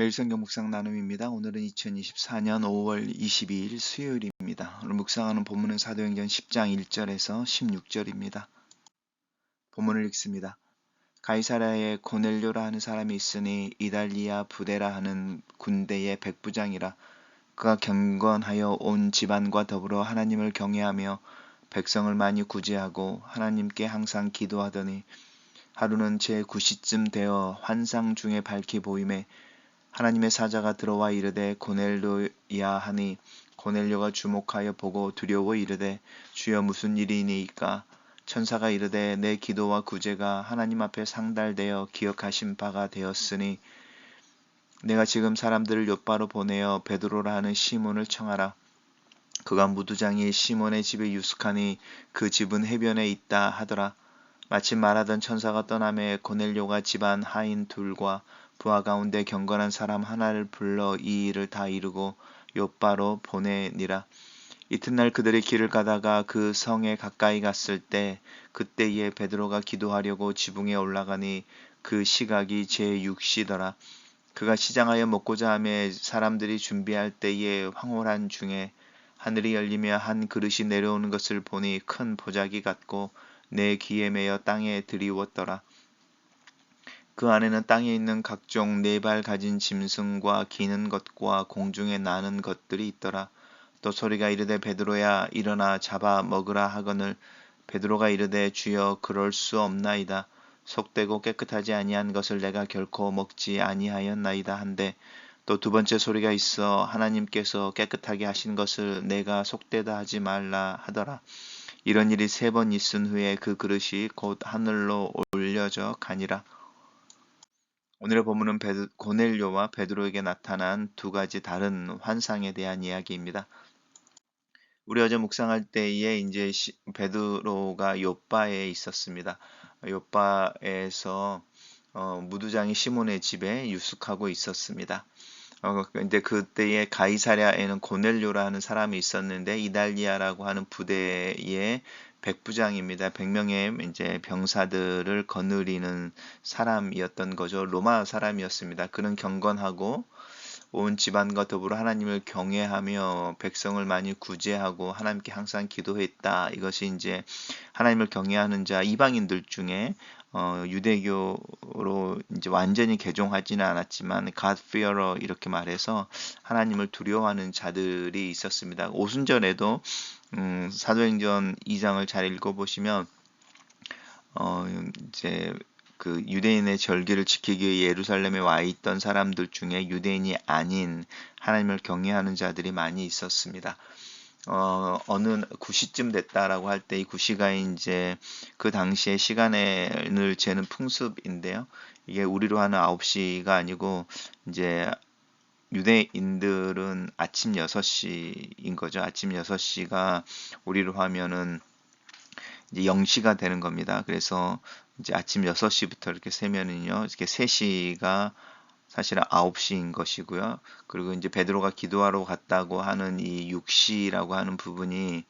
매일 성경 묵상 나눔입니다. 오늘은 2024년 5월 22일 수요일입니다. 오늘 묵상하는 본문은 사도행전 10장 1절에서 16절입니다. 본문을 읽습니다. 가이사랴에 고넬료라 하는 사람이 있으니 이달리아 부대라 하는 군대의 백부장이라. 그가 경건하여 온 집안과 더불어 하나님을 경외하며 백성을 많이 구제하고 하나님께 항상 기도하더니 하루는 제9시쯤 되어 환상 중에 밝히 보임에 하나님의 사자가 들어와 이르되 고넬료야 하니 고넬료가 주목하여 보고 두려워 이르되 주여 무슨 일이니이까. 천사가 이르되 내 기도와 구제가 하나님 앞에 상달되어 기억하신 바가 되었으니 내가 지금 사람들을 욥바로 보내어 베드로라 하는 시몬을 청하라. 그가 무두장이 시몬의 집에 유숙하니 그 집은 해변에 있다 하더라. 마침 말하던 천사가 떠나매 고넬료가 집안 하인 둘과 부하 가운데 경건한 사람 하나를 불러 이 일을 다 이루고 욥바로 보내니라. 이튿날 그들의 길을 가다가 그 성에 가까이 갔을 때 그때에 베드로가 기도하려고 지붕에 올라가니 그 시각이 제6시더라. 그가 시장하여 먹고자 하며 사람들이 준비할 때에 황홀한 중에 하늘이 열리며 한 그릇이 내려오는 것을 보니 큰 보자기 같고 내 귀에 매어 땅에 드리웠더라. 그 안에는 땅에 있는 각종 네 발 가진 짐승과 기는 것과 공중에 나는 것들이 있더라. 또 소리가 이르되 베드로야 일어나 잡아 먹으라 하거늘 베드로가 이르되 주여 그럴 수 없나이다. 속되고 깨끗하지 아니한 것을 내가 결코 먹지 아니하였나이다 한데 또 두 번째 소리가 있어 하나님께서 깨끗하게 하신 것을 내가 속되다 하지 말라 하더라. 이런 일이 3번 있은 후에 그 그릇이 곧 하늘로 올려져 가니라. 오늘의 본문은 고넬료와 베드로에게 나타난 두 가지 다른 환상에 대한 이야기입니다. 우리 어제 묵상할 때에 이제 베드로가 욥바에 있었습니다. 욥바에서 무두장이 시몬의 집에 유숙하고 있었습니다. 근데 그때에 가이사랴에는 고넬료라는 사람이 있었는데 이달리아라고 하는 부대의 백부장입니다. 100명의 이제 병사들을 거느리는 사람이었던 거죠. 로마 사람이었습니다. 그는 경건하고 온 집안과 더불어 하나님을 경외하며 백성을 많이 구제하고 하나님께 항상 기도했다. 이것이 이제 하나님을 경외하는 자 이방인들 중에 유대교로 이제 완전히 개종하지는 않았지만 God fearer 이렇게 말해서 하나님을 두려워하는 자들이 있었습니다. 오순절에도 사도행전 2장을 잘 읽어보시면 이제 그 유대인의 절기를 지키기 위해 예루살렘에 와 있던 사람들 중에 유대인이 아닌 하나님을 경외하는 자들이 많이 있었습니다. 어느 9시쯤 됐다라고 할 때 이 9시가 이제 그 당시에 시간을 재는 풍습인데요. 이게 우리로 하는 9시가 아니고 이제 유대인들은 아침 6시인 거죠. 아침 6시가 우리로 하면은 이제 0시가 되는 겁니다. 그래서 이제 아침 6시부터 이렇게 세면은요. 이렇게 3시가 사실은 9시인 것이고요. 그리고 이제 베드로가 기도하러 갔다고 하는 이 6시라고 하는 부분이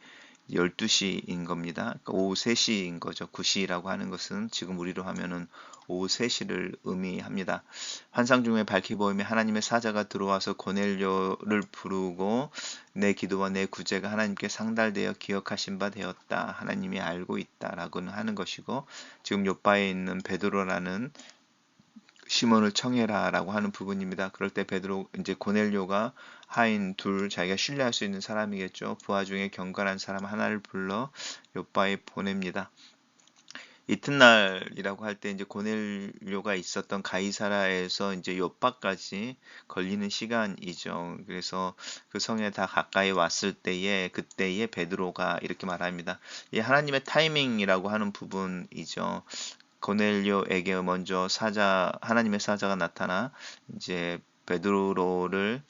12시인 겁니다. 그러니까 오후 3시인 거죠. 9시라고 하는 것은 지금 우리로 하면은 오후 3시를 의미합니다. 환상 중에 밝히 보이며 하나님의 사자가 들어와서 고넬료를 부르고 내 기도와 내 구제가 하나님께 상달되어 기억하신 바 되었다. 하나님이 알고 있다라고는 하는 것이고 지금 욥바에 있는 베드로라는 시몬을 청해라라고 하는 부분입니다. 그럴 때 베드로 이제 고넬료가 하인 둘 자기가 신뢰할 수 있는 사람이겠죠. 부하 중에 경건한 사람 하나를 불러 욥바에 보냅니다. 이튿날이라고 할 때 이제 고넬료가 있었던 가이사라에서 이제 욥바까지 걸리는 시간이죠. 그래서 그 성에 다 가까이 왔을 때에 그때에 베드로가 이렇게 말합니다. 이 하나님의 타이밍이라고 하는 부분이죠. 고넬료에게 먼저 하나님의 사자가 나타나 이제 베드로를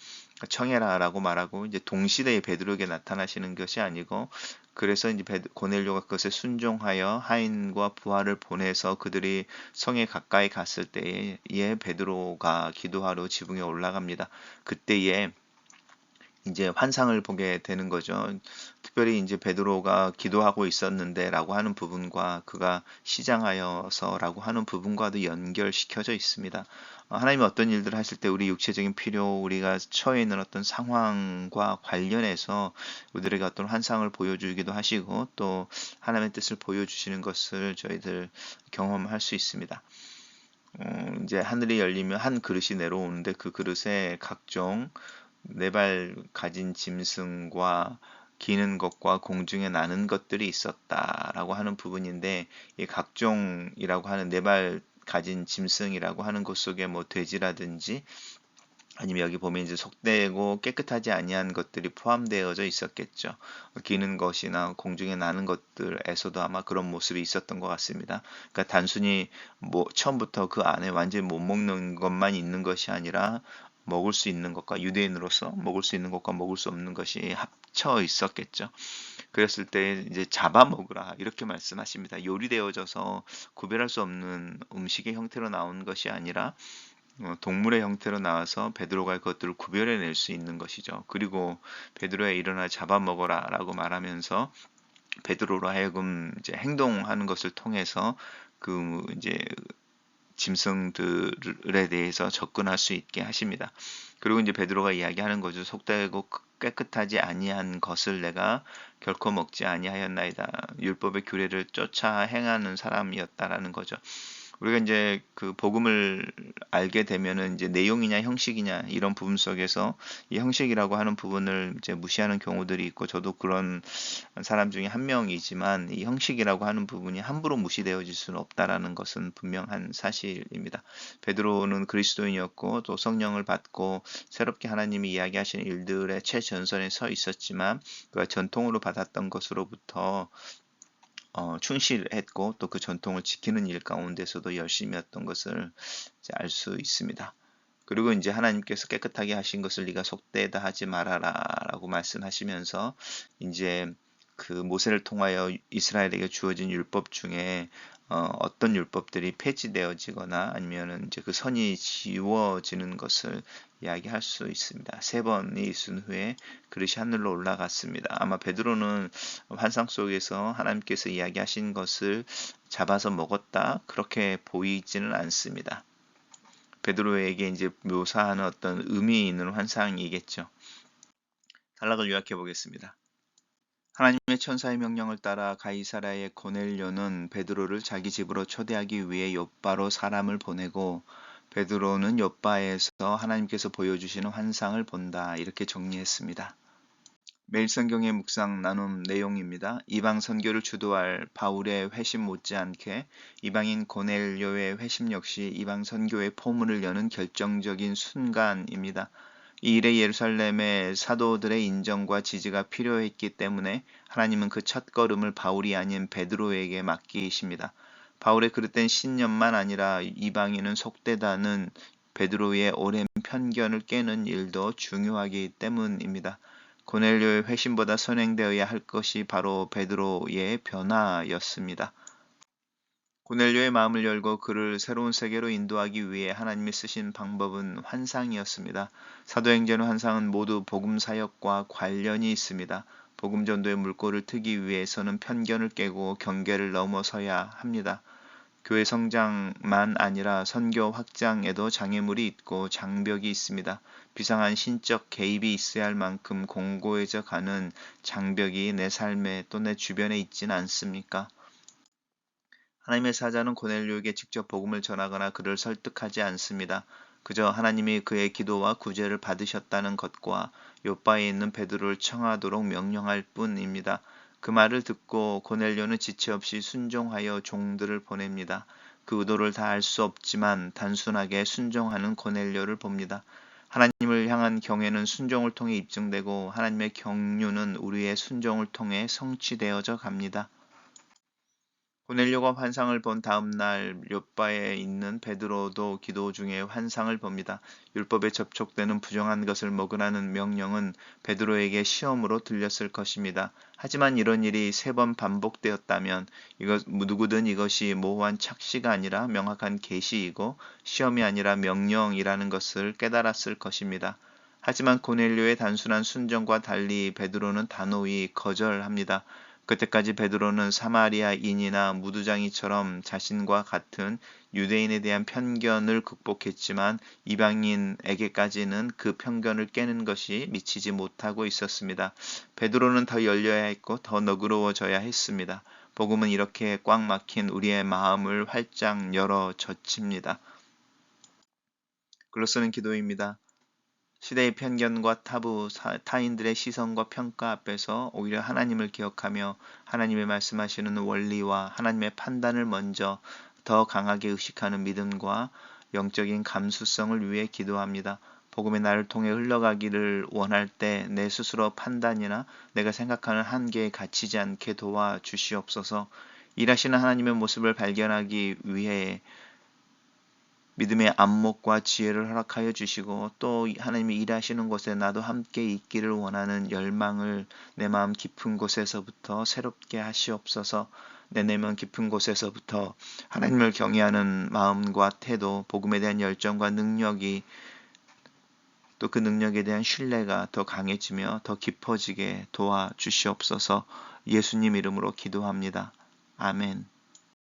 청해라라고 말하고 이제 동시대에 베드로에게 나타나시는 것이 아니고 그래서 이제 고넬료가 그것에 순종하여 하인과 부하를 보내서 그들이 성에 가까이 갔을 때에 베드로가 기도하러 지붕에 올라갑니다. 그때에 이제 환상을 보게 되는 거죠. 특별히 이제 베드로가 기도하고 있었는데라고 하는 부분과 그가 시장하여서라고 하는 부분과도 연결시켜져 있습니다. 하나님이 어떤 일들을 하실 때 우리 육체적인 필요, 우리가 처해 있는 어떤 상황과 관련해서 우리들에게 어떤 환상을 보여주기도 하시고 또 하나님의 뜻을 보여주시는 것을 저희들 경험할 수 있습니다. 이제 하늘이 열리면 한 그릇이 내려오는데 그 그릇에 각종 네 발 가진 짐승과 기는 것과 공중에 나는 것들이 있었다라고 하는 부분인데 이 각종이라고 하는 네 발 가진 짐승이라고 하는 것 속에 뭐 돼지라든지 아니면 여기 보면 이제 속되고 깨끗하지 아니한 것들이 포함되어져 있었겠죠. 기는 것이나 공중에 나는 것들에서도 아마 그런 모습이 있었던 것 같습니다. 그러니까 단순히 뭐 처음부터 그 안에 완전히 못 먹는 것만 있는 것이 아니라 먹을 수 있는 것과 유대인으로서 먹을 수 있는 것과 먹을 수 없는 것이 합쳐 있었겠죠. 그랬을 때 이제 잡아먹으라 이렇게 말씀하십니다. 요리되어져서 구별할 수 없는 음식의 형태로 나온 것이 아니라 동물의 형태로 나와서 베드로가 그것들을 구별해낼 수 있는 것이죠. 그리고 베드로야 일어나 잡아먹어라라고 말하면서 베드로로 하여금 이제 행동하는 것을 통해서 그 이제 짐승들에 대해서 접근할 수 있게 하십니다. 그리고 이제 베드로가 이야기하는 거죠. 속되고 깨끗하지 아니한 것을 내가 결코 먹지 아니하였나이다. 율법의 규례를 쫓아 행하는 사람이었다라는 거죠. 우리가 이제 그 복음을 알게 되면은 이제 내용이냐 형식이냐 이런 부분 속에서 이 형식이라고 하는 부분을 이제 무시하는 경우들이 있고 저도 그런 사람 중에 한 명이지만 이 형식이라고 하는 부분이 함부로 무시되어질 수는 없다라는 것은 분명한 사실입니다. 베드로는 그리스도인이었고 또 성령을 받고 새롭게 하나님이 이야기하시는 일들의 최전선에 서 있었지만 그가 전통으로 받았던 것으로부터 충실했고 또 그 전통을 지키는 일 가운데서도 열심히 했던 것을 알 수 있습니다. 그리고 이제 하나님께서 깨끗하게 하신 것을 네가 속되다 하지 말아라라고 말씀하시면서 이제 그 모세를 통하여 이스라엘에게 주어진 율법 중에 어떤 율법들이 폐지되어지거나 아니면은 이제 그 선이 지워지는 것을 이야기할 수 있습니다. 세 번이 있은 후에 그릇이 하늘로 올라갔습니다. 아마 베드로는 환상 속에서 하나님께서 이야기하신 것을 잡아서 먹었다 그렇게 보이지는 않습니다. 베드로에게 이제 묘사하는 어떤 의미 있는 환상이겠죠. 단락을 요약해 보겠습니다. 하나님의 천사의 명령을 따라 가이사라의 고넬료는 베드로를 자기 집으로 초대하기 위해 욥바로 사람을 보내고 베드로는 욥바에서 하나님께서 보여주시는 환상을 본다. 이렇게 정리했습니다. 매일 성경의 묵상 나눔 내용입니다. 이방 선교를 주도할 바울의 회심 못지않게 이방인 고넬료의 회심 역시 이방 선교의 포문을 여는 결정적인 순간입니다. 이 일에 예루살렘의 사도들의 인정과 지지가 필요했기 때문에 하나님은 그 첫걸음을 바울이 아닌 베드로에게 맡기십니다. 바울의 그릇된 신념만 아니라 이방인은 속되다는 베드로의 오랜 편견을 깨는 일도 중요하기 때문입니다. 고넬료의 회심보다 선행되어야 할 것이 바로 베드로의 변화였습니다. 고넬료의 마음을 열고 그를 새로운 세계로 인도하기 위해 하나님이 쓰신 방법은 환상이었습니다. 사도행전의 환상은 모두 복음 사역과 관련이 있습니다. 복음 전도의 물꼬를 트기 위해서는 편견을 깨고 경계를 넘어서야 합니다. 교회 성장만 아니라 선교 확장에도 장애물이 있고 장벽이 있습니다. 비상한 신적 개입이 있어야 할 만큼 공고해져 가는 장벽이 내 삶에 또 내 주변에 있지는 않습니까? 하나님의 사자는 고넬료에게 직접 복음을 전하거나 그를 설득하지 않습니다. 그저 하나님이 그의 기도와 구제를 받으셨다는 것과 욥바에 있는 베드로를 청하도록 명령할 뿐입니다. 그 말을 듣고 고넬료는 지체 없이 순종하여 종들을 보냅니다. 그 의도를 다 알 수 없지만 단순하게 순종하는 고넬료를 봅니다. 하나님을 향한 경외는 순종을 통해 입증되고 하나님의 경륜은 우리의 순종을 통해 성취되어져 갑니다. 고넬료가 환상을 본 다음 날 욥바에 있는 베드로도 기도 중에 환상을 봅니다. 율법에 접촉되는 부정한 것을 먹으라는 명령은 베드로에게 시험으로 들렸을 것입니다. 하지만 이런 일이 3번 반복되었다면 누구든 이것이 모호한 착시가 아니라 명확한 계시이고 시험이 아니라 명령이라는 것을 깨달았을 것입니다. 하지만 고넬료의 단순한 순종과 달리 베드로는 단호히 거절합니다. 그때까지 베드로는 사마리아인이나 무두장이처럼 자신과 같은 유대인에 대한 편견을 극복했지만 이방인에게까지는 그 편견을 깨는 것이 미치지 못하고 있었습니다. 베드로는 더 열려야 했고 더 너그러워져야 했습니다. 복음은 이렇게 꽉 막힌 우리의 마음을 활짝 열어 젖힙니다. 글로서는 기도입니다. 시대의 편견과 타부, 타인들의 시선과 평가 앞에서 오히려 하나님을 기억하며 하나님의 말씀하시는 원리와 하나님의 판단을 먼저 더 강하게 의식하는 믿음과 영적인 감수성을 위해 기도합니다. 복음의 나를 통해 흘러가기를 원할 때 내 스스로 판단이나 내가 생각하는 한계에 갇히지 않게 도와주시옵소서. 일하시는 하나님의 모습을 발견하기 위해 믿음의 안목과 지혜를 허락하여 주시고 또 하나님이 일하시는 곳에 나도 함께 있기를 원하는 열망을 내 마음 깊은 곳에서부터 새롭게 하시옵소서. 내 내면 깊은 곳에서부터 하나님을 경외하는 마음과 태도, 복음에 대한 열정과 능력이 또 그 능력에 대한 신뢰가 더 강해지며 더 깊어지게 도와주시옵소서. 예수님 이름으로 기도합니다. 아멘.